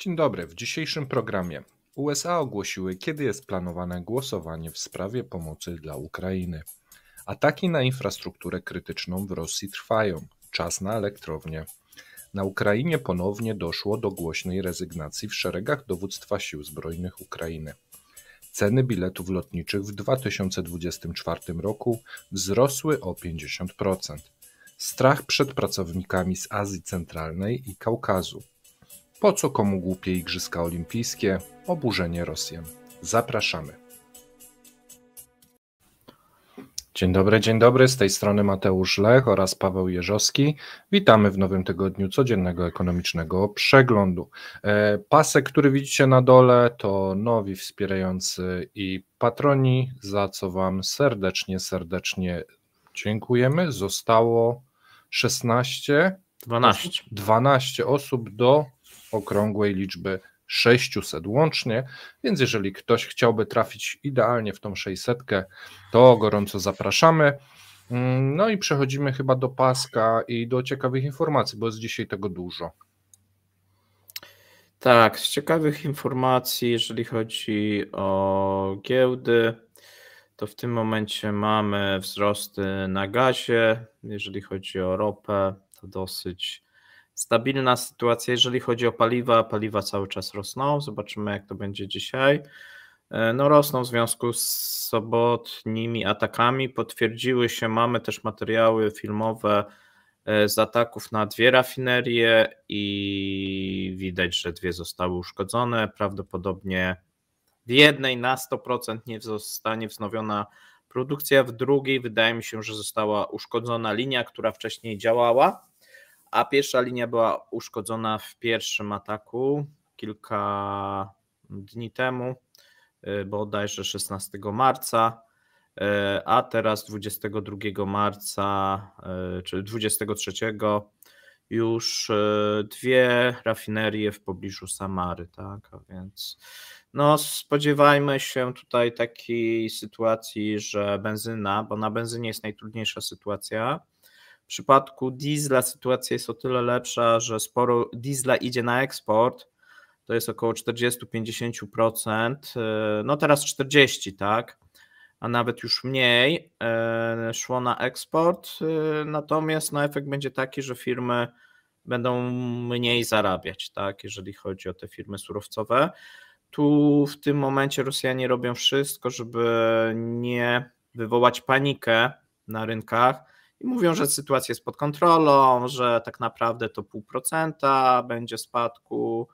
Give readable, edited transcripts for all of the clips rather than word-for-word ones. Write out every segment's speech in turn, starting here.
Dzień dobry. W dzisiejszym programie USA ogłosiły, kiedy jest planowane głosowanie w sprawie pomocy dla Ukrainy. Ataki na infrastrukturę krytyczną w Rosji trwają. Czas na elektrownię. Na Ukrainie ponownie doszło do głośnej rezygnacji w szeregach dowództwa sił zbrojnych Ukrainy. Ceny biletów lotniczych w 2024 roku wzrosły o 50%. Strach przed pracownikami z Azji Centralnej i Kaukazu. Po co komu głupie Igrzyska Olimpijskie? Oburzenie Rosjan. Zapraszamy. Dzień dobry, z tej strony Mateusz Lech oraz Paweł Jeżowski. Witamy w nowym tygodniu codziennego ekonomicznego przeglądu. Pasek, który widzicie na dole, to nowi wspierający i patroni, za co Wam serdecznie dziękujemy. Zostało 12 osób do okrągłej liczby 600 łącznie, więc jeżeli ktoś chciałby trafić idealnie w tą 600, to gorąco zapraszamy. No i przechodzimy chyba do paska i do ciekawych informacji, bo jest dzisiaj tego dużo. Tak, z ciekawych informacji, jeżeli chodzi o giełdy, to w tym momencie mamy wzrosty na gazie, jeżeli chodzi o ropę, to dosyć stabilna sytuacja, jeżeli chodzi o paliwa cały czas rosną, zobaczymy jak to będzie dzisiaj. No rosną w związku z sobotnimi atakami, potwierdziły się, mamy też materiały filmowe z ataków na 2 rafinerie i widać, że 2 zostały uszkodzone, prawdopodobnie w jednej na 100% nie zostanie wznowiona produkcja, w drugiej wydaje mi się, że została uszkodzona linia, która wcześniej działała, a pierwsza linia była uszkodzona w pierwszym ataku kilka dni temu, bodajże 16 marca, a teraz 22 marca, czyli 23 już 2 rafinerie w pobliżu Samary, tak, a więc no spodziewajmy się tutaj takiej sytuacji, że benzyna, bo na benzynie jest najtrudniejsza sytuacja. W przypadku diesla sytuacja jest o tyle lepsza, że sporo diesla idzie na eksport, to jest około 40-50%, no teraz 40%, tak, a nawet już mniej szło na eksport, natomiast no efekt będzie taki, że firmy będą mniej zarabiać, tak, jeżeli chodzi o te firmy surowcowe. Tu w tym momencie Rosjanie robią wszystko, żeby nie wywołać panikę na rynkach i mówią, że sytuacja jest pod kontrolą, że tak naprawdę to 0,5% będzie spadku,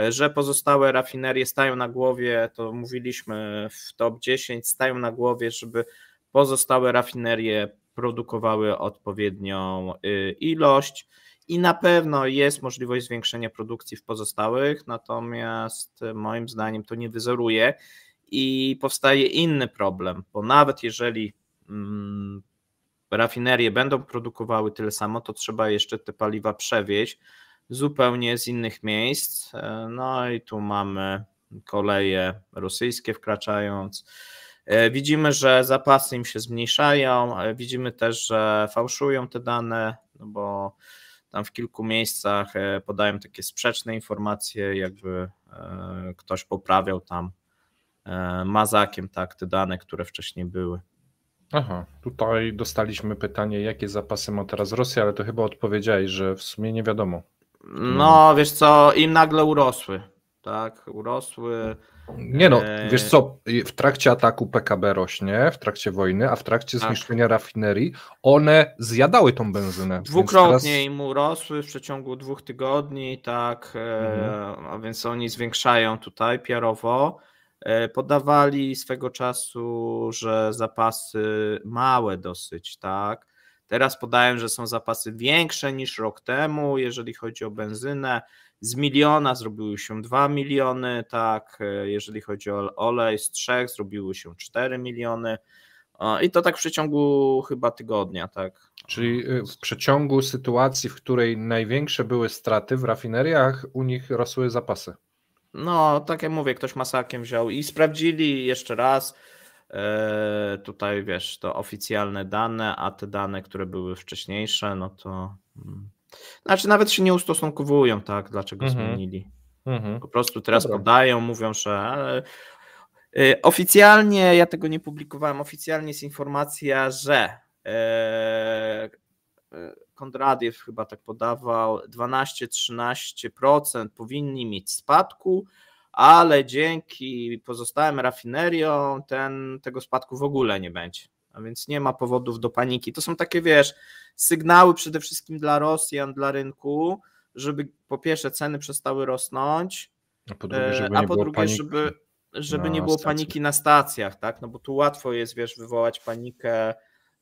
że pozostałe rafinerie stają na głowie, to mówiliśmy w top 10, stają na głowie, żeby pozostałe rafinerie produkowały odpowiednią ilość i na pewno jest możliwość zwiększenia produkcji w pozostałych, natomiast moim zdaniem to nie wyzeruje i powstaje inny problem, bo nawet jeżeli rafinerie będą produkowały tyle samo, to trzeba jeszcze te paliwa przewieźć zupełnie z innych miejsc. No i tu mamy koleje rosyjskie wkraczając. Widzimy, że zapasy im się zmniejszają, widzimy też, że fałszują te dane, no bo tam w kilku miejscach podają takie sprzeczne informacje, jakby ktoś poprawiał tam mazakiem, tak, te dane, które wcześniej były. Aha, tutaj dostaliśmy pytanie, jakie zapasy ma teraz Rosja, ale to chyba odpowiedziałeś, że w sumie nie wiadomo. No wiesz co, im nagle urosły, tak, urosły. Nie no, wiesz co, w trakcie ataku PKB rośnie, w trakcie wojny, a w trakcie zniszczenia rafinerii one zjadały tą benzynę. Dwukrotnie im urosły w przeciągu 2 tygodni, tak, a więc oni zwiększają tutaj PR-owo. Podawali swego czasu, że zapasy małe dosyć, tak. Teraz podają, że są zapasy większe niż rok temu, jeżeli chodzi o benzynę. Z 1 miliona zrobiły się 2 miliony, tak, jeżeli chodzi o olej, z 3 zrobiły się 4 miliony i to tak w przeciągu chyba tygodnia, tak. Czyli w przeciągu sytuacji, w której największe były straty w rafineriach, u nich rosły zapasy. No, tak jak mówię, ktoś masakiem wziął i sprawdzili jeszcze raz, tutaj wiesz, to oficjalne dane, a te dane, które były wcześniejsze, no to znaczy nawet się nie ustosunkowują, tak, dlaczego zmienili. Po prostu teraz Dobra. podają, mówią, że oficjalnie, ja tego nie publikowałem, oficjalnie jest informacja, że Kondradziew chyba tak podawał, 12-13% powinni mieć spadku, ale dzięki pozostałym rafineriom tego spadku w ogóle nie będzie. A więc nie ma powodów do paniki. To są takie, wiesz, sygnały przede wszystkim dla Rosjan, dla rynku, żeby po pierwsze ceny przestały rosnąć, A po drugie, żeby a nie po było drugie, paniki żeby nie na było stacjach. paniki na stacjach, tak? No bo tu łatwo jest, wiesz, wywołać panikę,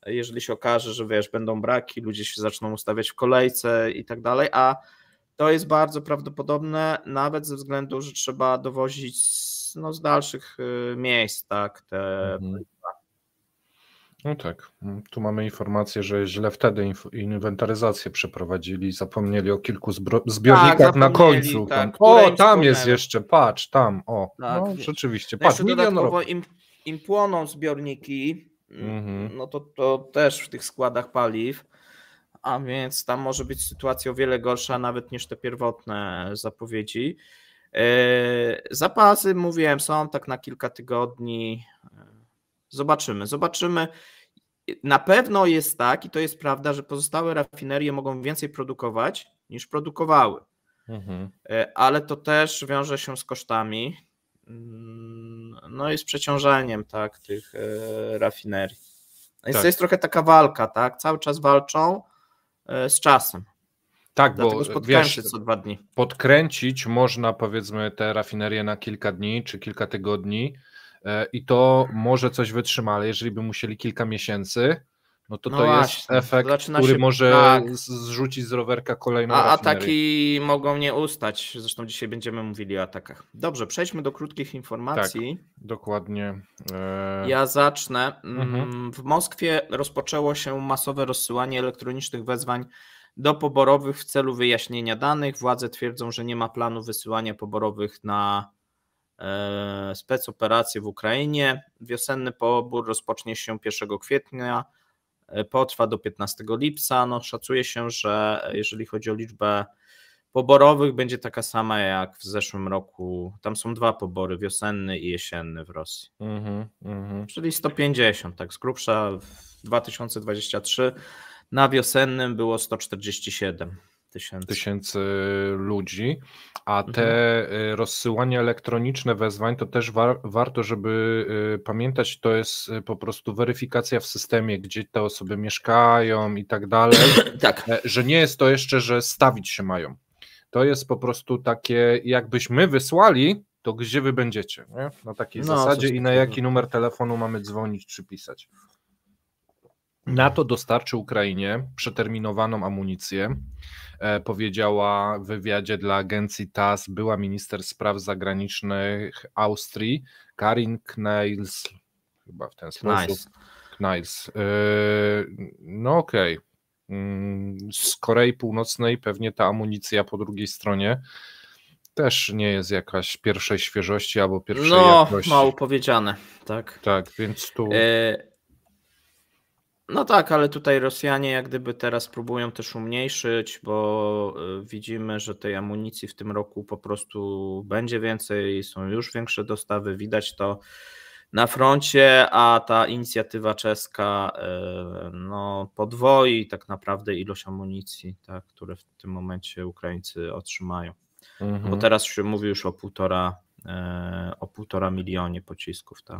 jeżeli się okaże, że wiesz, będą braki, ludzie się zaczną ustawiać w kolejce i tak dalej, a to jest bardzo prawdopodobne, nawet ze względu, że trzeba dowozić z dalszych miejsc, tak, te No tak, tu mamy informację, że źle wtedy inwentaryzację przeprowadzili, zapomnieli o kilku zbiornikach na końcu. tak, O, im tam jest spłonęły. jeszcze, patrz, tam, o, Tak, no rzeczywiście, no patrz, jeszcze 1 000 000 dodatkowo ropy. im płoną zbiorniki, no to też w tych składach paliw, a więc tam może być sytuacja o wiele gorsza nawet niż te pierwotne zapowiedzi. Zapasy, mówiłem, są tak na kilka tygodni. Zobaczymy. Na pewno jest tak, i to jest prawda, że pozostałe rafinerie mogą więcej produkować niż produkowały. Ale to też wiąże się z kosztami. No i z przeciążeniem, tak, tych rafinerii. Więc Tak. to jest trochę taka walka, tak? Cały czas walczą z czasem. Tak, Dlatego bo spotkają wiesz, się co 2 dni. podkręcić można, powiedzmy, te rafinerie na kilka dni czy kilka tygodni i to może coś wytrzyma, ale jeżeli by musieli kilka miesięcy, no to No to jest właśnie, efekt, zaczyna który się- może tak. zrzucić z rowerka kolejną A rafinerię. ataki mogą nie ustać. Zresztą dzisiaj będziemy mówili o atakach. Dobrze, przejdźmy do krótkich informacji. Dokładnie. Ja zacznę. Mhm. W Moskwie rozpoczęło się masowe rozsyłanie elektronicznych wezwań do poborowych w celu wyjaśnienia danych. Władze twierdzą, że nie ma planu wysyłania poborowych na specoperacje w Ukrainie. Wiosenny pobór rozpocznie się 1 kwietnia, potrwa do 15 lipca. No, szacuje się, że jeżeli chodzi o liczbę poborowych, będzie taka sama jak w zeszłym roku. Tam są 2 pobory, wiosenny i jesienny w Rosji. Czyli 150, tak z grubsza. W 2023 na wiosennym było 147 tysięcy ludzi, a te rozsyłanie elektroniczne wezwań to też warto, żeby pamiętać, to jest po prostu weryfikacja w systemie, gdzie te osoby mieszkają i tak dalej, Tak. że nie jest to jeszcze, że stawić się mają. To jest po prostu takie, jakbyśmy wysłali, to gdzie wy będziecie, nie? Na takiej zasadzie i na jaki numer telefonu mamy dzwonić czy pisać. NATO dostarczy Ukrainie przeterminowaną amunicję, powiedziała w wywiadzie dla agencji TASS była minister spraw zagranicznych Austrii, Karin Kneiss, chyba w ten sposób. Kneiss. No okej. Z Korei Północnej pewnie ta amunicja po drugiej stronie też nie jest jakaś pierwszej świeżości albo pierwszej jakości. No, mało powiedziane, tak. Tak, więc tu... No tak, ale tutaj Rosjanie jak gdyby teraz próbują też umniejszyć, bo widzimy, że tej amunicji w tym roku po prostu będzie więcej, są już większe dostawy, widać to na froncie, a ta inicjatywa czeska no, podwoi tak naprawdę ilość amunicji, tak, które w tym momencie Ukraińcy otrzymają. Bo teraz się mówi już o 1,5 milionie pocisków. Tak.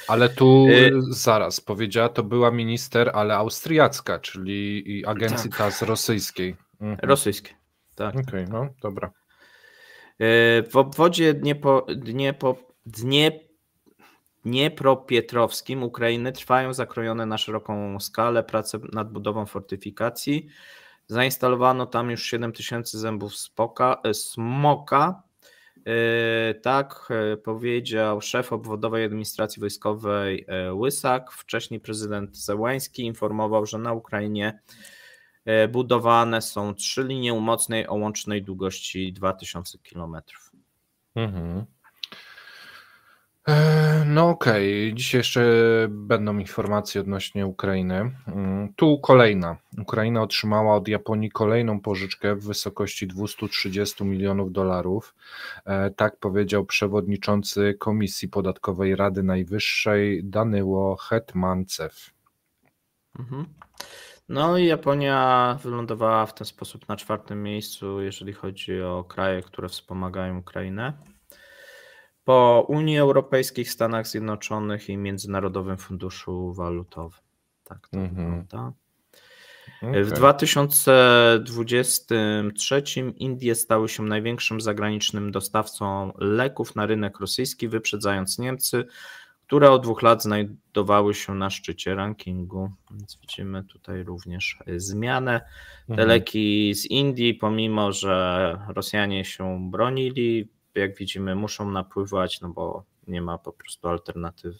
Ale tu zaraz, powiedziała, to była minister, ale austriacka, czyli agencji TASS rosyjskiej. Rosyjskiej, tak. Okej, no dobra. W obwodzie Dniepropietrowskim Ukrainy trwają zakrojone na szeroką skalę prace nad budową fortyfikacji. Zainstalowano tam już 7000 zębów smoka. Tak powiedział szef obwodowej administracji wojskowej Łysak. Wcześniej prezydent Zełański informował, że na Ukrainie budowane są 3 linie umocnej o łącznej długości 2000 km. No okej, dzisiaj jeszcze będą informacje odnośnie Ukrainy. Tu kolejna. Ukraina otrzymała od Japonii kolejną pożyczkę w wysokości 230 milionów dolarów. Tak powiedział przewodniczący Komisji Podatkowej Rady Najwyższej Danyło Hetmancew. No i Japonia wylądowała w ten sposób na 4. miejscu, jeżeli chodzi o kraje, które wspomagają Ukrainę. Po Unii Europejskiej, Stanach Zjednoczonych i Międzynarodowym Funduszu Walutowym. Tak to wygląda. W 2023 Indie stały się największym zagranicznym dostawcą leków na rynek rosyjski, wyprzedzając Niemcy, które od 2 lat znajdowały się na szczycie rankingu. Więc widzimy tutaj również zmianę. Te leki z Indii, pomimo że Rosjanie się bronili, jak widzimy, muszą napływać, no bo nie ma po prostu alternatywy.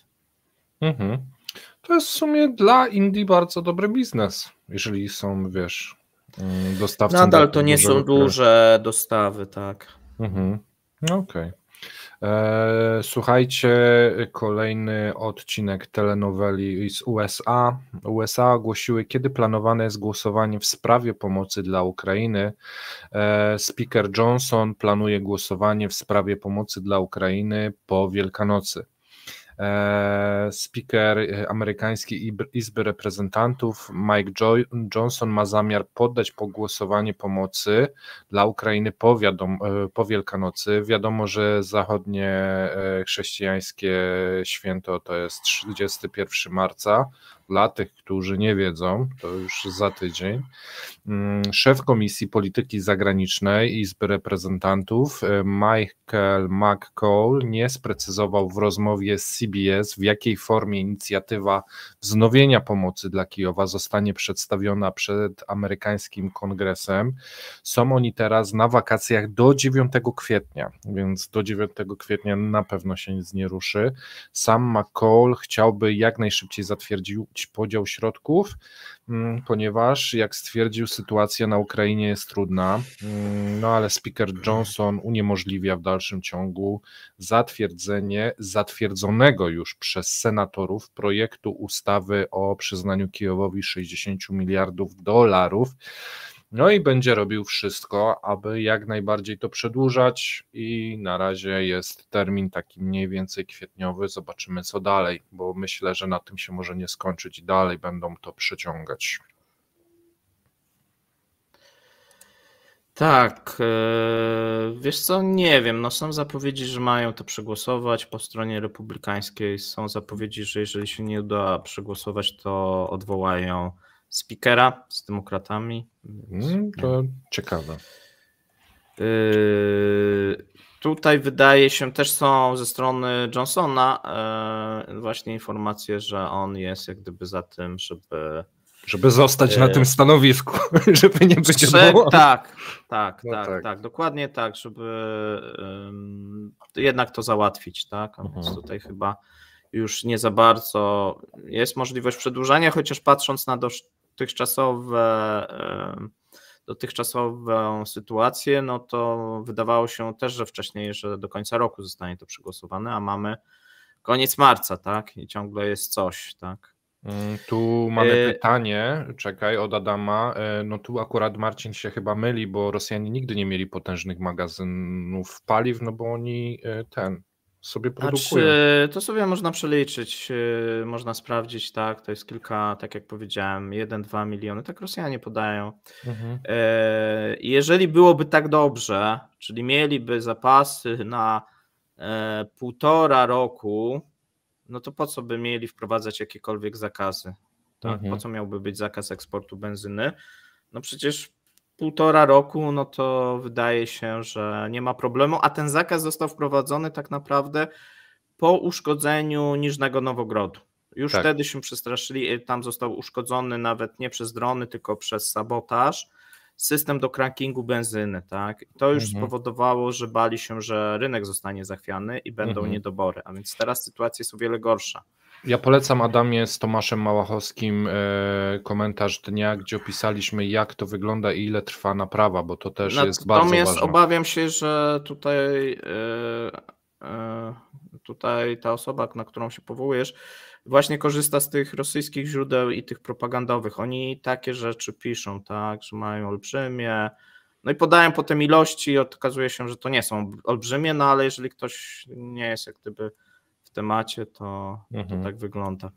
To jest w sumie dla Indii bardzo dobry biznes, jeżeli są, wiesz, dostawcą. Nadal to nie są duże dostawy, tak. No okej. Słuchajcie, kolejny odcinek telenoweli z USA. USA ogłosiły, kiedy planowane jest głosowanie w sprawie pomocy dla Ukrainy. Speaker Johnson planuje głosowanie w sprawie pomocy dla Ukrainy po Wielkanocy. Speaker amerykańskiej Izby Reprezentantów Mike Johnson ma zamiar poddać pod głosowanie pomocy dla Ukrainy po Wielkanocy. Wiadomo, że zachodnie chrześcijańskie święto to jest 31 marca. Dla tych, którzy nie wiedzą, to już za tydzień. Szef Komisji Polityki Zagranicznej Izby Reprezentantów Michael McCall nie sprecyzował w rozmowie z CBS, w jakiej formie inicjatywa wznowienia pomocy dla Kijowa zostanie przedstawiona przed amerykańskim kongresem. Są oni teraz na wakacjach do 9 kwietnia, więc do 9 kwietnia na pewno się nic nie ruszy. Sam McCall chciałby jak najszybciej zatwierdzić podział środków, ponieważ, jak stwierdził, sytuacja na Ukrainie jest trudna, no ale speaker Johnson uniemożliwia w dalszym ciągu zatwierdzenie zatwierdzonego już przez senatorów projektu ustawy o przyznaniu Kijowowi 60 miliardów dolarów. No i będzie robił wszystko, aby jak najbardziej to przedłużać i na razie jest termin taki mniej więcej kwietniowy, zobaczymy co dalej, bo myślę, że na tym się może nie skończyć i dalej będą to przeciągać. Tak, wiesz co, nie wiem, no są zapowiedzi, że mają to przegłosować po stronie republikańskiej, są zapowiedzi, że jeżeli się nie uda przegłosować, to odwołają speakera z demokratami. To ciekawe. Tutaj wydaje się, też są ze strony Johnsona właśnie informacje, że on jest jak gdyby za tym, żeby zostać na tym stanowisku, żeby nie być Tak, dokładnie tak, żeby jednak to załatwić, tak, a więc tutaj chyba już nie za bardzo jest możliwość przedłużania, chociaż patrząc na dotychczasową sytuację, no to wydawało się też, że wcześniej, że do końca roku zostanie to przegłosowane, a mamy koniec marca, tak, i ciągle jest coś, tak. Tu mamy pytanie, czekaj, od Adama. No tu akurat Marcin się chyba myli, bo Rosjanie nigdy nie mieli potężnych magazynów paliw, no bo oni sobie produkują. To sobie można przeliczyć, można sprawdzić, tak, to jest kilka, tak jak powiedziałem, 1-2 miliony, tak Rosjanie podają. Jeżeli byłoby tak dobrze, czyli mieliby zapasy na 1,5 roku, no to po co by mieli wprowadzać jakiekolwiek zakazy? Tak? Po co miałby być zakaz eksportu benzyny? No przecież 1,5 roku, no to wydaje się, że nie ma problemu, a ten zakaz został wprowadzony tak naprawdę po uszkodzeniu Niżnego Nowogrodu. Już wtedy się przestraszyli, tam został uszkodzony nawet nie przez drony, tylko przez sabotaż system do crackingu benzyny, tak? To już spowodowało, że bali się, że rynek zostanie zachwiany i będą niedobory, a więc teraz sytuacja jest o wiele gorsza. Ja polecam Adamie z Tomaszem Małachowskim komentarz dnia, gdzie opisaliśmy, jak to wygląda i ile trwa naprawa, bo to też jest bardzo ważne. Obawiam się, że tutaj tutaj ta osoba, na którą się powołujesz, właśnie korzysta z tych rosyjskich źródeł i tych propagandowych. Oni takie rzeczy piszą, tak, że mają olbrzymie, no i podają potem ilości i okazuje się, że to nie są olbrzymie, no ale jeżeli ktoś nie jest jak gdyby w temacie, to tak wygląda.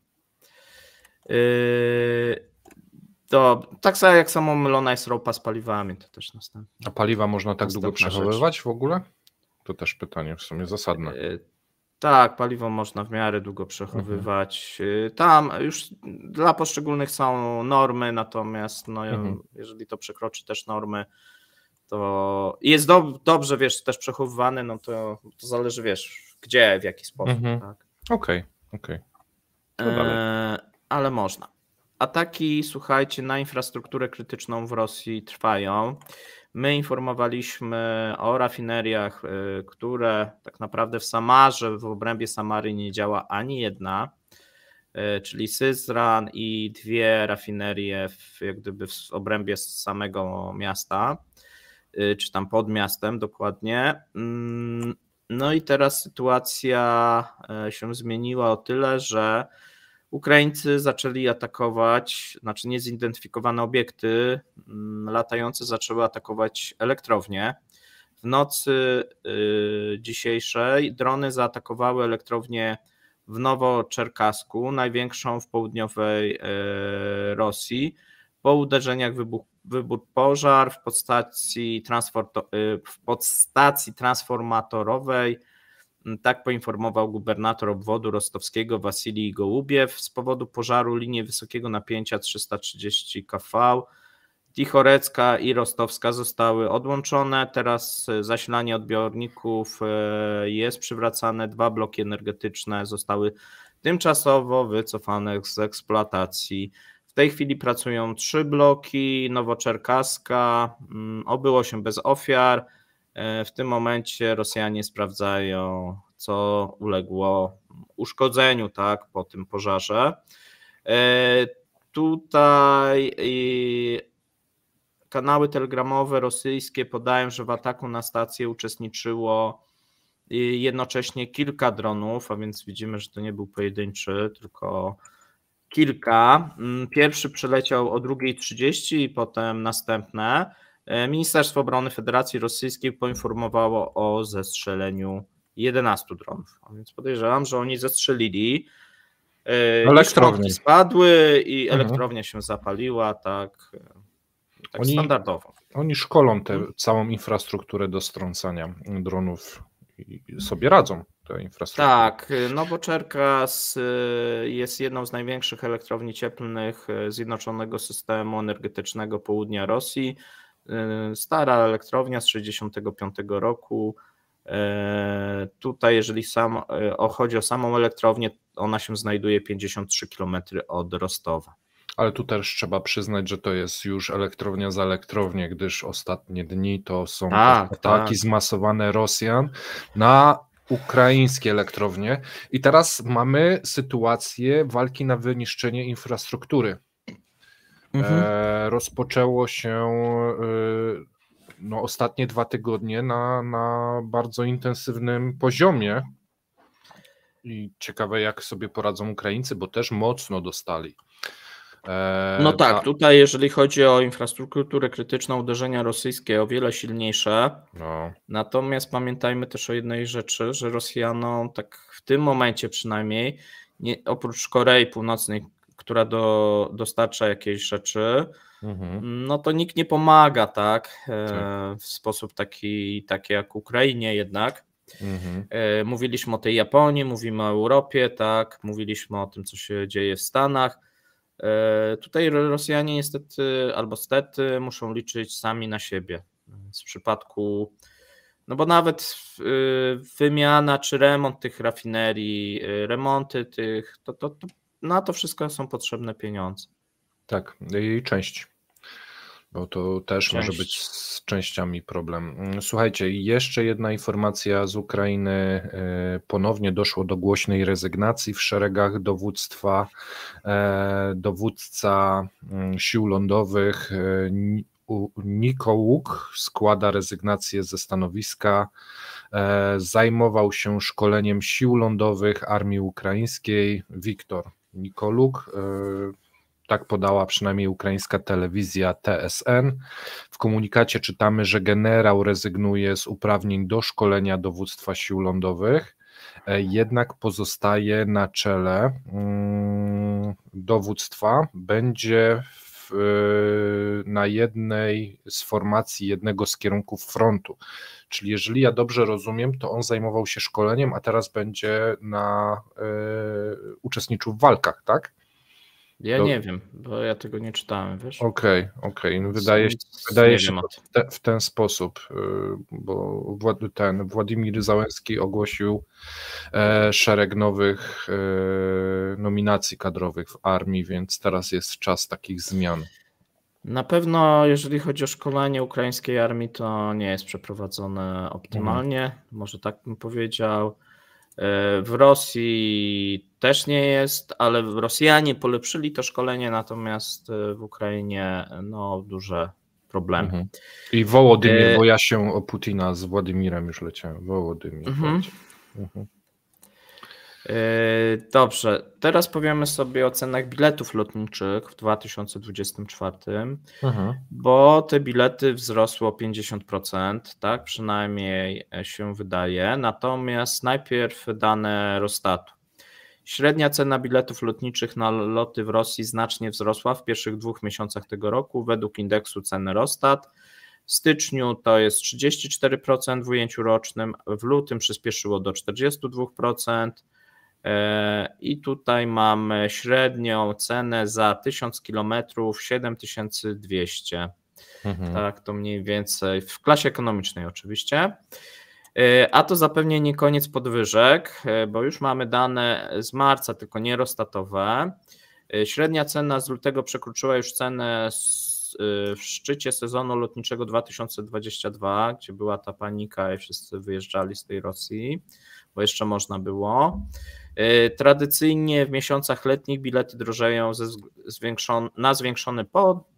Tak samo jak mylona jest ropa z paliwami, to też następne. A paliwa można tak długo przechowywać w ogóle? To też pytanie w sumie zasadne. Tak, paliwo można w miarę długo przechowywać. Tam już dla poszczególnych są normy, natomiast no, jeżeli to przekroczy też normy, to jest dobrze, wiesz, też przechowywane, no to zależy, wiesz, gdzie, w jaki sposób. Tak? Okej. Ale można. Ataki, słuchajcie, na infrastrukturę krytyczną w Rosji trwają. My informowaliśmy o rafineriach, które tak naprawdę w Samarze, w obrębie Samary nie działa ani jedna, czyli Syzran i 2 rafinerie jak gdyby w obrębie samego miasta, czy tam pod miastem dokładnie. No i teraz sytuacja się zmieniła o tyle, że Ukraińcy zaczęli atakować, znaczy niezidentyfikowane obiekty latające zaczęły atakować elektrownie. W nocy dzisiejszej drony zaatakowały elektrownię w Nowoczerkasku, największą w południowej Rosji. Po uderzeniach wybuchł pożar w podstacji transformatorowej. Tak poinformował gubernator obwodu rostowskiego Wasilij Gołubiew. Z powodu pożaru linie wysokiego napięcia 330 kV Tichorecka i Rostowska zostały odłączone. Teraz zasilanie odbiorników jest przywracane. 2 bloki energetyczne zostały tymczasowo wycofane z eksploatacji. W tej chwili pracują 3 bloki. Nowoczerkaska obyło się bez ofiar. W tym momencie Rosjanie sprawdzają, co uległo uszkodzeniu, tak, po tym pożarze. Tutaj kanały telegramowe rosyjskie podają, że w ataku na stację uczestniczyło jednocześnie kilka dronów, a więc widzimy, że to nie był pojedynczy, tylko kilka. Pierwszy przyleciał o 2:30 i potem następne. Ministerstwo Obrony Federacji Rosyjskiej poinformowało o zestrzeleniu 11 dronów, a więc podejrzewam, że oni zestrzelili. Elektrownie spadły i elektrownia się zapaliła, tak standardowo. Oni szkolą tę całą infrastrukturę do strącania dronów i sobie radzą. Tak, Nowoczerkas jest jedną z największych elektrowni cieplnych Zjednoczonego Systemu Energetycznego Południa Rosji. Stara elektrownia z 1965 roku. Tutaj, jeżeli chodzi o samą elektrownię, ona się znajduje 53 km od Rostowa. Ale tu też trzeba przyznać, że to jest już elektrownia za elektrownię, gdyż ostatnie dni to są ataki zmasowane Rosjan na ukraińskie elektrownie. I teraz mamy sytuację walki na wyniszczenie infrastruktury. Rozpoczęło się ostatnie 2 tygodnie na bardzo intensywnym poziomie i ciekawe, jak sobie poradzą Ukraińcy, bo też mocno dostali. Tutaj jeżeli chodzi o infrastrukturę krytyczną, uderzenia rosyjskie o wiele silniejsze, natomiast pamiętajmy też o jednej rzeczy, że Rosjanom tak w tym momencie przynajmniej, oprócz Korei Północnej, która dostarcza jakieś rzeczy, no to nikt nie pomaga, tak, w sposób taki jak Ukrainie jednak. Mówiliśmy o tej Japonii, mówimy o Europie, tak, mówiliśmy o tym, co się dzieje w Stanach. Tutaj Rosjanie niestety albo stety muszą liczyć sami na siebie. W przypadku, bo nawet wymiana czy remont tych rafinerii, remonty tych, to na to wszystko są potrzebne pieniądze. Tak, i części, bo to też może być z częściami problem. Słuchajcie, jeszcze jedna informacja z Ukrainy. Ponownie doszło do głośnej rezygnacji w szeregach dowództwa. Dowódca sił lądowych Nikołuk składa rezygnację ze stanowiska. zajmował się szkoleniem sił lądowych armii ukraińskiej. Wiktor Nikoluk, tak podała przynajmniej ukraińska telewizja TSN. W komunikacie czytamy, że generał rezygnuje z uprawnień do szkolenia dowództwa sił lądowych, jednak pozostaje na czele dowództwa, będzie na jednej z formacji jednego z kierunków frontu. Czyli jeżeli ja dobrze rozumiem, to on zajmował się szkoleniem, a teraz będzie uczestniczył w walkach, tak? Ja nie wiem, bo ja tego nie czytałem, wiesz? Okej. Wydaje się w ten sposób, bo Władimir Załęski ogłosił szereg nowych nominacji kadrowych w armii, więc teraz jest czas takich zmian. Na pewno, jeżeli chodzi o szkolenie ukraińskiej armii, to nie jest przeprowadzone optymalnie, może tak bym powiedział. W Rosji też nie jest, ale Rosjanie polepszyli to szkolenie, natomiast w Ukrainie duże problemy. I Wołodymir, bo ja się o Putina z Władimirem już leciałem. Wołodymir. Dobrze, teraz powiemy sobie o cenach biletów lotniczych w 2024, bo te bilety wzrosły o 50%, tak przynajmniej się wydaje, natomiast najpierw dane Rostatu. Średnia cena biletów lotniczych na loty w Rosji znacznie wzrosła w pierwszych 2 miesiącach tego roku według indeksu ceny Rostat. W styczniu to jest 34% w ujęciu rocznym, w lutym przyspieszyło do 42%. I tutaj mamy średnią cenę za 1000 km 7200. Tak, to mniej więcej w klasie ekonomicznej oczywiście. A to zapewne nie koniec podwyżek, bo już mamy dane z marca, tylko nie Rostatowe. Średnia cena z lutego przekroczyła już cenę w szczycie sezonu lotniczego 2022, gdzie była ta panika i wszyscy wyjeżdżali z tej Rosji, bo jeszcze można było. Tradycyjnie w miesiącach letnich bilety drożeją na zwiększony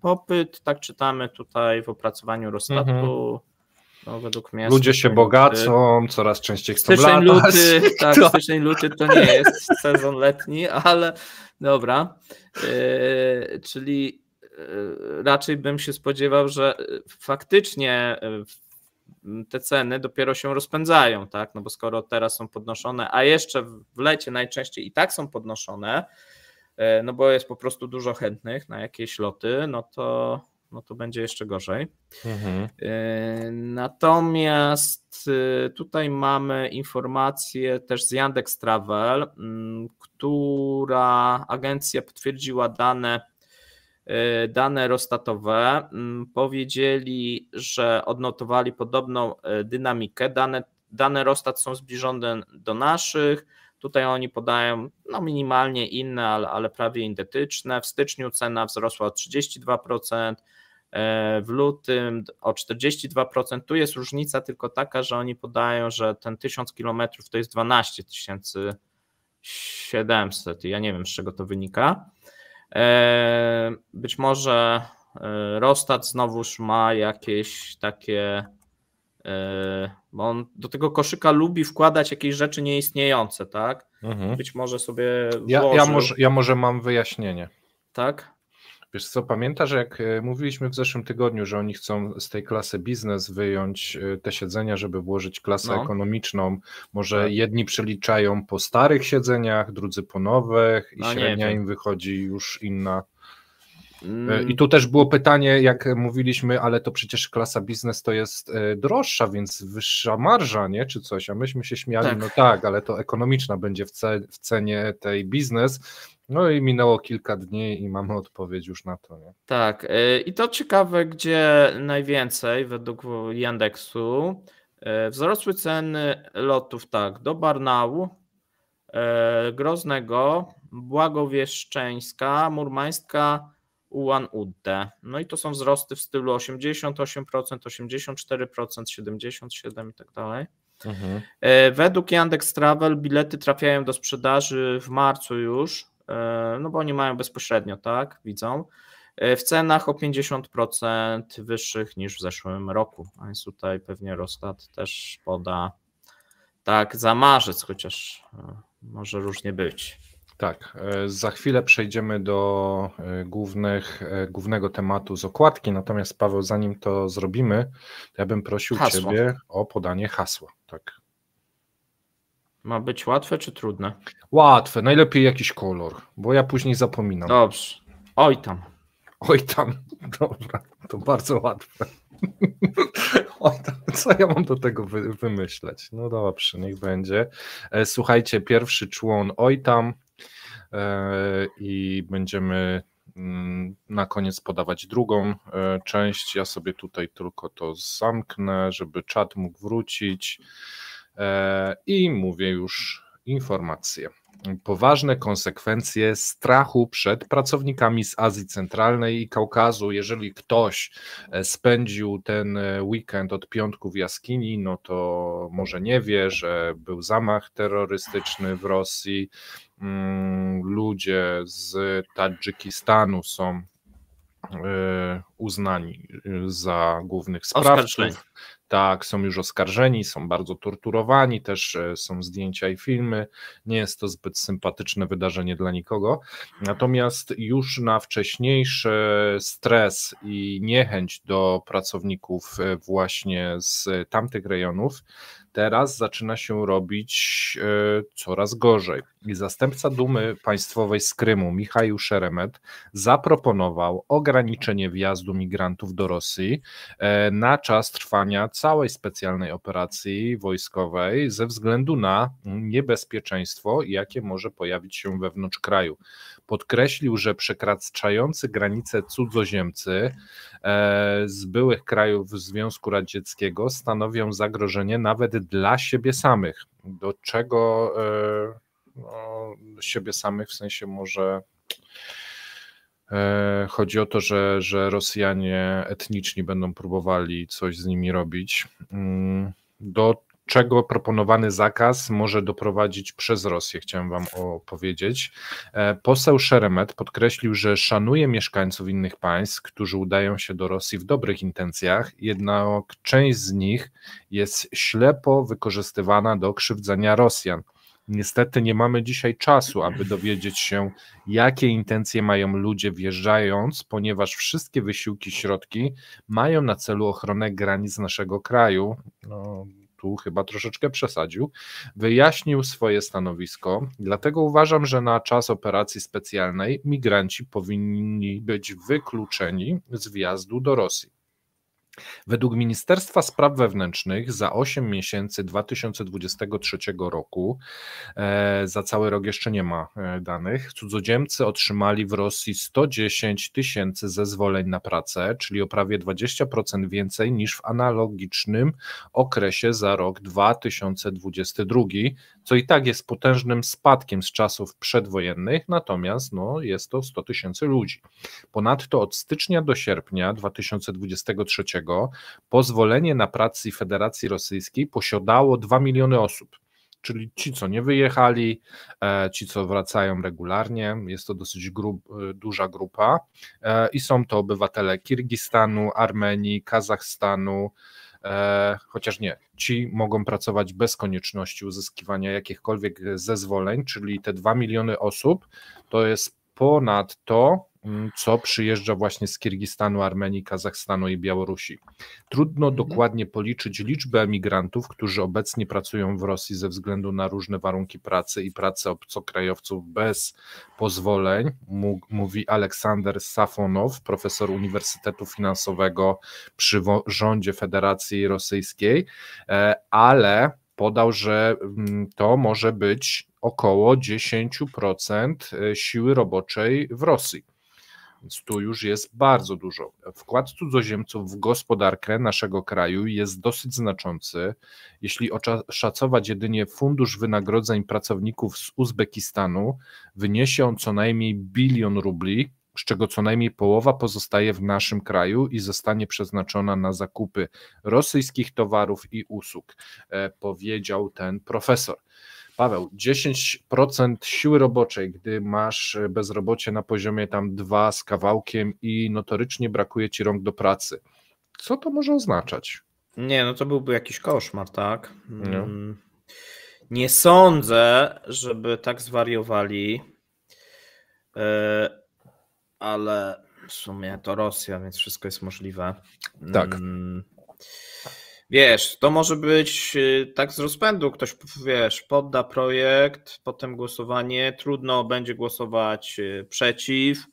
popyt, tak czytamy tutaj w opracowaniu Rostatu. Według mnie ludzie się bogacą, coraz częściej chcą latać. Styczeń, luty to nie jest sezon letni, ale dobra, czyli raczej bym się spodziewał, że faktycznie te ceny dopiero się rozpędzają, tak? Bo skoro teraz są podnoszone, a jeszcze w lecie najczęściej i tak są podnoszone, bo jest po prostu dużo chętnych na jakieś loty, to będzie jeszcze gorzej. Natomiast tutaj mamy informację też z Yandex Travel, która agencja potwierdziła dane Rostatowe, powiedzieli, że odnotowali podobną dynamikę. Dane Rostat są zbliżone do naszych. Tutaj oni podają minimalnie inne, ale prawie identyczne. W styczniu cena wzrosła o 32%, w lutym o 42%. Tu jest różnica tylko taka, że oni podają, że ten 1000 km to jest 12 700. Ja nie wiem, z czego to wynika. Być może Rostat znowuż ma jakieś takie, bo on do tego koszyka lubi wkładać jakieś rzeczy nieistniejące, tak? Być może sobie włożył. Ja może mam wyjaśnienie. Tak? Wiesz co, pamiętasz, jak mówiliśmy w zeszłym tygodniu, że oni chcą z tej klasy biznes wyjąć te siedzenia, żeby włożyć klasę ekonomiczną. Może jedni przeliczają po starych siedzeniach, drudzy po nowych i średnia im wychodzi już inna. I tu też było pytanie, jak mówiliśmy, ale to przecież klasa biznes to jest droższa, więc wyższa marża, nie? Czy coś, a myśmy się śmiali, ale to ekonomiczna będzie w cenie tej biznes. I minęło kilka dni i mamy odpowiedź już na to. Nie? Tak, i to ciekawe, gdzie najwięcej według Yandexu wzrosły ceny lotów do Barnaułu, Groznego, Błagowieszczeńska, Murmańska, Ulan-Ude. I to są wzrosty w stylu 88%, 84%, 77% i tak dalej. Według Yandex Travel bilety trafiają do sprzedaży w marcu już, bo oni mają bezpośrednio, tak, widzą, w cenach o 50% wyższych niż w zeszłym roku, a więc tutaj pewnie Rostat też poda Tak, za marzec, chociaż może różnie być. Tak, za chwilę przejdziemy do głównego tematu z okładki, natomiast Paweł, zanim to zrobimy, to ja bym prosił Hasło. Ciebie o podanie hasła. Tak. Ma być łatwe czy trudne? Łatwe, najlepiej jakiś kolor, bo ja później zapominam. Dobrze. Oj tam. Oj tam, dobra, to bardzo łatwe. Oj tam, co ja mam do tego wymyśleć? No dobrze, niech będzie. Słuchajcie, pierwszy człon oj tam i będziemy na koniec podawać drugą część. Ja sobie tutaj tylko to zamknę, żeby czat mógł wrócić i mówię już informacje. Poważne konsekwencje strachu przed pracownikami z Azji Centralnej i Kaukazu. Jeżeli ktoś spędził ten weekend od piątku w jaskini, no to może nie wie, że był zamach terrorystyczny w Rosji. Ludzie z Tadżykistanu są uznani za głównych sprawców. Tak, są już oskarżeni, są bardzo torturowani, też są zdjęcia i filmy. Nie jest to zbyt sympatyczne wydarzenie dla nikogo. Natomiast już na wcześniejszy stres i niechęć do pracowników właśnie z tamtych rejonów teraz zaczyna się robić coraz gorzej. I zastępca Dumy Państwowej z Krymu, Michał Szeremet, zaproponował ograniczenie wjazdu migrantów do Rosji na czas trwania całej specjalnej operacji wojskowej ze względu na niebezpieczeństwo, jakie może pojawić się wewnątrz kraju. Podkreślił, że przekraczający granice cudzoziemcy z byłych krajów Związku Radzieckiego stanowią zagrożenie nawet dla siebie samych. Do czego siebie samych, w sensie może chodzi o to, że Rosjanie etniczni będą próbowali coś z nimi robić. Do czego proponowany zakaz może doprowadzić przez Rosję, chciałem wam opowiedzieć. Poseł Szeremet podkreślił, że szanuje mieszkańców innych państw, którzy udają się do Rosji w dobrych intencjach, jednak część z nich jest ślepo wykorzystywana do krzywdzenia Rosjan. Niestety nie mamy dzisiaj czasu, aby dowiedzieć się, jakie intencje mają ludzie wjeżdżając, ponieważ wszystkie wysiłki, środki mają na celu ochronę granic naszego kraju. No, tu chyba troszeczkę przesadził. Wyjaśnił swoje stanowisko, dlatego uważam, że na czas operacji specjalnej migranci powinni być wykluczeni z wjazdu do Rosji. Według Ministerstwa Spraw Wewnętrznych za 8 miesięcy 2023 roku, za cały rok jeszcze nie ma danych, cudzoziemcy otrzymali w Rosji 110 000 zezwoleń na pracę, czyli o prawie 20% więcej niż w analogicznym okresie za rok 2022, co i tak jest potężnym spadkiem z czasów przedwojennych, natomiast jest to 100 000 ludzi. Ponadto od stycznia do sierpnia 2023 pozwolenie na pracę Federacji Rosyjskiej posiadało 2 miliony osób, czyli ci, co nie wyjechali, ci, co wracają regularnie, jest to dosyć duża grupa i są to obywatele Kirgistanu, Armenii, Kazachstanu, chociaż nie, ci mogą pracować bez konieczności uzyskiwania jakichkolwiek zezwoleń, czyli te 2 miliony osób to jest ponad to, co przyjeżdża właśnie z Kirgistanu, Armenii, Kazachstanu i Białorusi. Trudno dokładnie policzyć liczbę emigrantów, którzy obecnie pracują w Rosji ze względu na różne warunki pracy i pracę obcokrajowców bez pozwoleń, mówi Aleksander Safonow, profesor Uniwersytetu Finansowego przy rządzie Federacji Rosyjskiej, ale podał, że to może być około 10% siły roboczej w Rosji. Więc tu już jest bardzo dużo. Wkład cudzoziemców w gospodarkę naszego kraju jest dosyć znaczący. Jeśli oszacować jedynie fundusz wynagrodzeń pracowników z Uzbekistanu, wyniesie on co najmniej 1 bilion rubli, z czego co najmniej połowa pozostaje w naszym kraju i zostanie przeznaczona na zakupy rosyjskich towarów i usług, powiedział ten profesor. Paweł, 10% siły roboczej, gdy masz bezrobocie na poziomie tam 2 z kawałkiem i notorycznie brakuje ci rąk do pracy. Co to może oznaczać? Nie, to byłby jakiś koszmar, tak? Nie. Nie sądzę, żeby tak zwariowali, ale w sumie to Rosja, więc wszystko jest możliwe. Tak. Wiesz, to może być tak z rozpędu, ktoś, wiesz, podda projekt, potem głosowanie, trudno będzie głosować przeciw,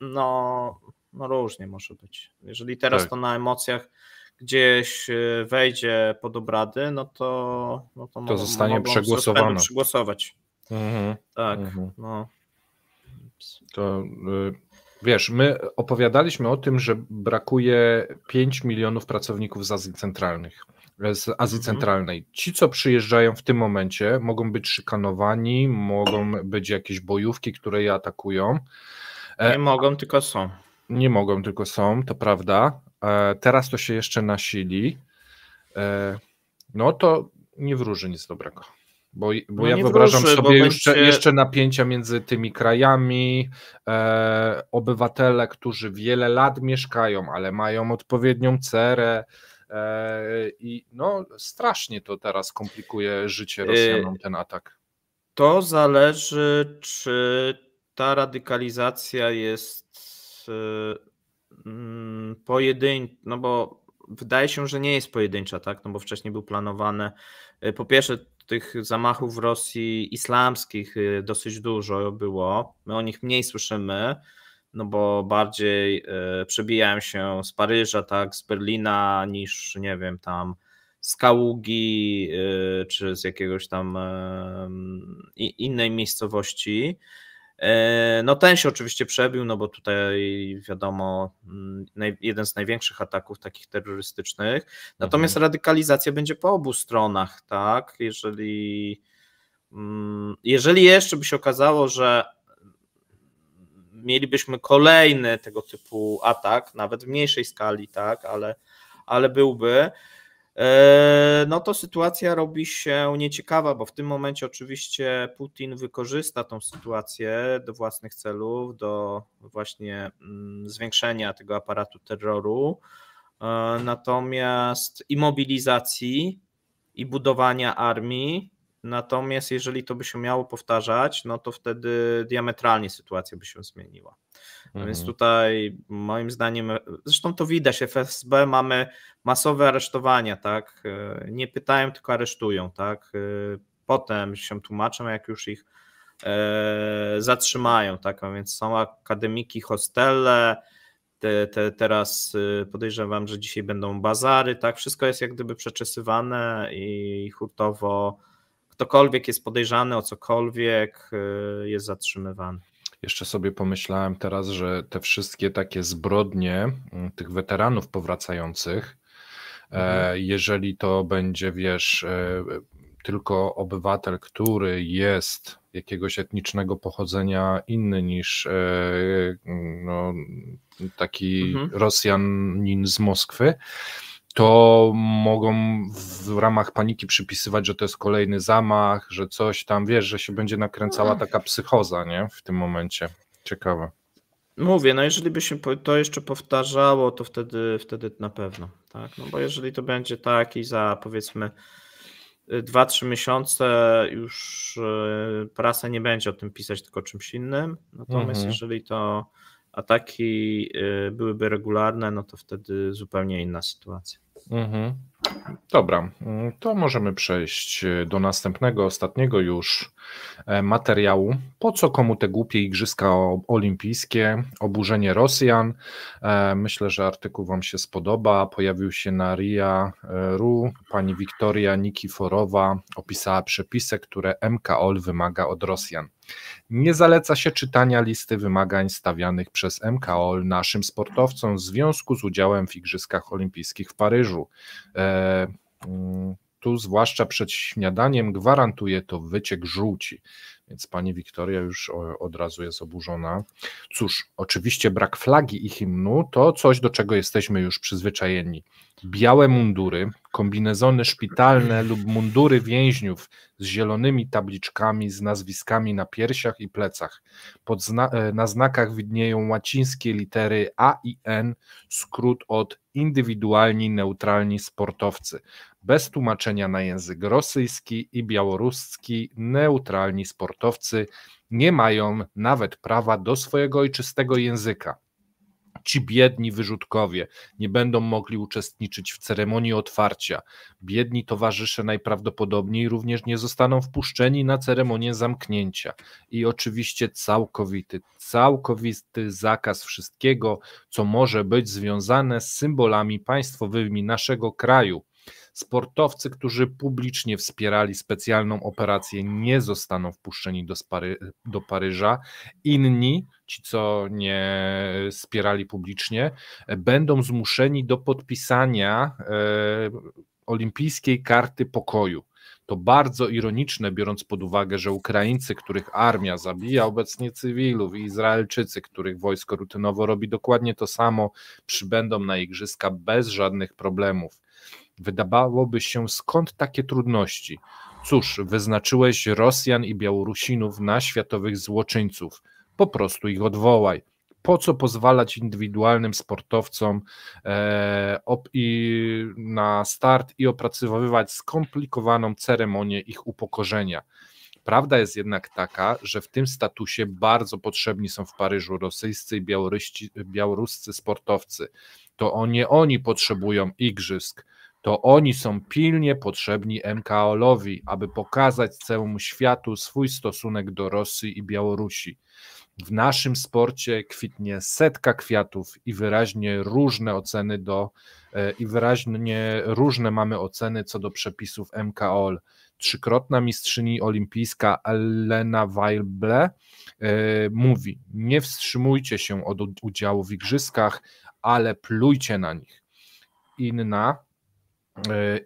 no różnie może być. Jeżeli teraz to na emocjach gdzieś wejdzie pod obrady, no to zostanie mogą z rozpędu przegłosowane. przegłosować. Tak, no. To wiesz, my opowiadaliśmy o tym, że brakuje 5 milionów pracowników z Azji Centralnej. Ci, co przyjeżdżają w tym momencie, mogą być szykanowani, mogą być jakieś bojówki, które je atakują. Nie mogą, tylko są. Nie mogą, tylko są, to prawda. Teraz to się jeszcze nasili. No to nie wróży nic dobrego. Bo ja wyobrażam sobie jeszcze napięcia między tymi krajami, obywatele, którzy wiele lat mieszkają, ale mają odpowiednią cerę i no strasznie to teraz komplikuje życie Rosjanom, ten atak. To zależy, czy ta radykalizacja jest pojedyncza, no bo wydaje się, że nie jest pojedyncza, tak? No bo wcześniej był planowane, po pierwsze tych zamachów w Rosji islamskich dosyć dużo było, my o nich mniej słyszymy, no bo bardziej przebijają się z Paryża, tak, z Berlina niż, nie wiem, tam z Kaługi czy z jakiegoś tam innej miejscowości. No ten się oczywiście przebił, no bo tutaj wiadomo, jeden z największych ataków takich terrorystycznych, natomiast radykalizacja będzie po obu stronach, tak, jeżeli jeszcze by się okazało, że mielibyśmy kolejny tego typu atak, nawet w mniejszej skali, tak, ale byłby, no to sytuacja robi się nieciekawa, bo w tym momencie oczywiście Putin wykorzysta tą sytuację do własnych celów, do właśnie zwiększenia tego aparatu terroru, natomiast i mobilizacji, i budowania armii. Natomiast jeżeli to by się miało powtarzać, no to wtedy diametralnie sytuacja by się zmieniła. No więc tutaj moim zdaniem, zresztą to widać, w FSB mamy masowe aresztowania, tak? Nie pytają, tylko aresztują, tak? Potem się tłumaczą, jak już ich zatrzymają, tak? A więc są akademiki, hostele, teraz podejrzewam, że dzisiaj będą bazary, tak? Wszystko jest jak gdyby przeczesywane i hurtowo ktokolwiek jest podejrzany o cokolwiek, jest zatrzymywany. Jeszcze sobie pomyślałem teraz, że te wszystkie takie zbrodnie tych weteranów powracających, jeżeli to będzie, wiesz, tylko obywatel, który jest jakiegoś etnicznego pochodzenia inny niż no, taki Rosjanin z Moskwy, to mogą w ramach paniki przypisywać, że to jest kolejny zamach, że coś tam, wiesz, że się będzie nakręcała taka psychoza, nie? W tym momencie. Ciekawe. Mówię, no jeżeli by się to jeszcze powtarzało, to wtedy na pewno, tak? No bo jeżeli to będzie tak i za powiedzmy 2-3 miesiące już prasa nie będzie o tym pisać, tylko o czymś innym, natomiast jeżeli to ataki byłyby regularne, no to wtedy zupełnie inna sytuacja. Dobra, to możemy przejść do następnego, ostatniego już materiału. Po co komu te głupie igrzyska olimpijskie? Oburzenie Rosjan. Myślę, że artykuł Wam się spodoba. Pojawił się na RIA.ru. Pani Wiktoria Nikiforowa opisała przepisy, które MKOL wymaga od Rosjan. Nie zaleca się czytania listy wymagań stawianych przez MKOL naszym sportowcom w związku z udziałem w Igrzyskach Olimpijskich w Paryżu. Tu zwłaszcza przed śniadaniem gwarantuje to wyciek żółci, więc pani Wiktoria już od razu jest oburzona. Cóż, oczywiście brak flagi i hymnu to coś, do czego jesteśmy już przyzwyczajeni. Białe mundury, kombinezony szpitalne lub mundury więźniów z zielonymi tabliczkami z nazwiskami na piersiach i plecach. Na znakach widnieją łacińskie litery A i N, skrót od indywidualni neutralni sportowcy. Bez tłumaczenia na język rosyjski i białoruski neutralni sportowcy nie mają nawet prawa do swojego ojczystego języka. Ci biedni wyrzutkowie nie będą mogli uczestniczyć w ceremonii otwarcia. Biedni towarzysze najprawdopodobniej również nie zostaną wpuszczeni na ceremonię zamknięcia. I oczywiście całkowity zakaz wszystkiego, co może być związane z symbolami państwowymi naszego kraju. Sportowcy, którzy publicznie wspierali specjalną operację, nie zostaną wpuszczeni do Paryża. Inni, ci co nie wspierali publicznie, będą zmuszeni do podpisania olimpijskiej karty pokoju. To bardzo ironiczne, biorąc pod uwagę, że Ukraińcy, których armia zabija obecnie cywilów, i Izraelczycy, których wojsko rutynowo robi dokładnie to samo, przybędą na igrzyska bez żadnych problemów. Wydawałoby się, skąd takie trudności? Cóż, wyznaczyłeś Rosjan i Białorusinów na światowych złoczyńców. Po prostu ich odwołaj. Po co pozwalać indywidualnym sportowcom na start i opracowywać skomplikowaną ceremonię ich upokorzenia? Prawda jest jednak taka, że w tym statusie bardzo potrzebni są w Paryżu rosyjscy i białoruscy sportowcy. To nie oni potrzebują igrzysk. To oni są pilnie potrzebni MKOL-owi, aby pokazać całemu światu swój stosunek do Rosji i Białorusi. W naszym sporcie kwitnie setka kwiatów i wyraźnie różne mamy oceny co do przepisów MKOL. Trzykrotna mistrzyni olimpijska Elena Weible mówi: nie wstrzymujcie się od udziału w igrzyskach, ale plujcie na nich. Inna,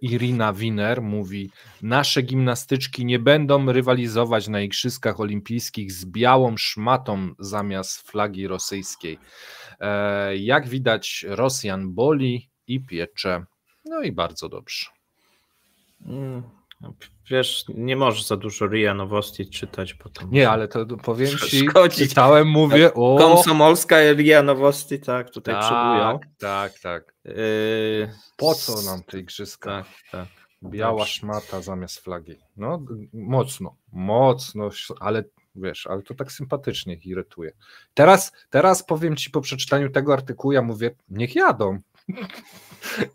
Irina Winer, mówi: nasze gimnastyczki nie będą rywalizować na igrzyskach olimpijskich z białą szmatą zamiast flagi rosyjskiej. Jak widać, Rosjan boli i piecze. No i bardzo dobrze. Wiesz, nie możesz za dużo RIA Nowosti czytać. Potem nie, ale to powiem ci, czytałem, mówię o... Komsomolska i RIA Nowosti, tak, tutaj przodują. Tak. Po co nam te igrzyska? Tak. Biała szmata zamiast flagi. No, mocno, ale wiesz, ale to tak sympatycznie ich irytuje. Teraz powiem ci, po przeczytaniu tego artykułu, ja mówię, niech jadą.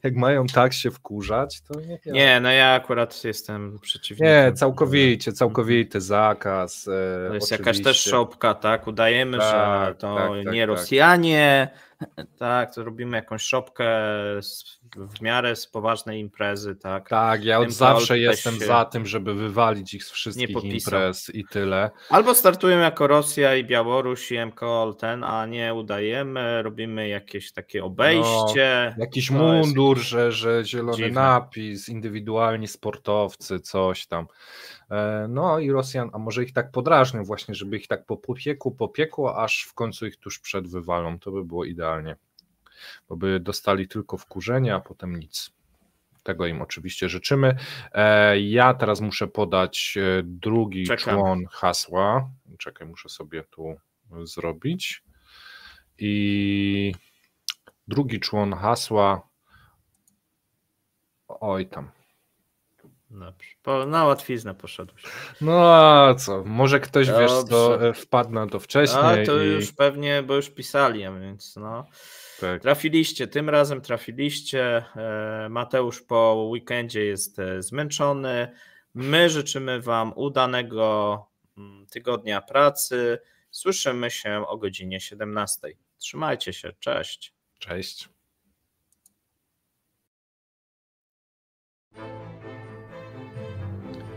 Jak mają tak się wkurzać, to niech jadą. Nie, no ja akurat jestem przeciwnikiem. Nie, całkowity zakaz. To jest jakaś też szopka, tak? Udajemy, że to nie Rosjanie. Tak, to robimy jakąś szopkę w miarę z poważnej imprezy, tak? Tak, ja od zawsze jestem za tym, żeby wywalić ich z wszystkich imprez i tyle. Albo startują jako Rosja i Białoruś i MKOL a nie udajemy, robimy jakieś takie obejście. Jakiś mundur, że zielony dziwne napis, indywidualni sportowcy, coś tam. No i Rosjan, a może ich tak podrażnią właśnie, żeby ich tak popiekło, aż w końcu ich tuż przed wywalą. To by było idealnie, bo by dostali tylko wkurzenia, a potem nic. Tego im oczywiście życzymy. Ja teraz muszę podać drugi człon hasła. Czekaj, muszę sobie tu zrobić. I drugi człon hasła. Oj tam. Dobrze, na łatwiznę poszedłeś. No a co, może ktoś wpadł na to wcześniej. A to już pewnie, bo już pisali, a więc no. Tak. Trafiliście, tym razem trafiliście. Mateusz po weekendzie jest zmęczony. My życzymy wam udanego tygodnia pracy. Słyszymy się o godzinie 17. Trzymajcie się, cześć. Cześć.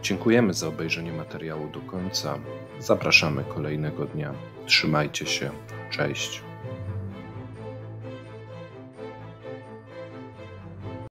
Dziękujemy za obejrzenie materiału do końca. Zapraszamy kolejnego dnia. Trzymajcie się. Cześć.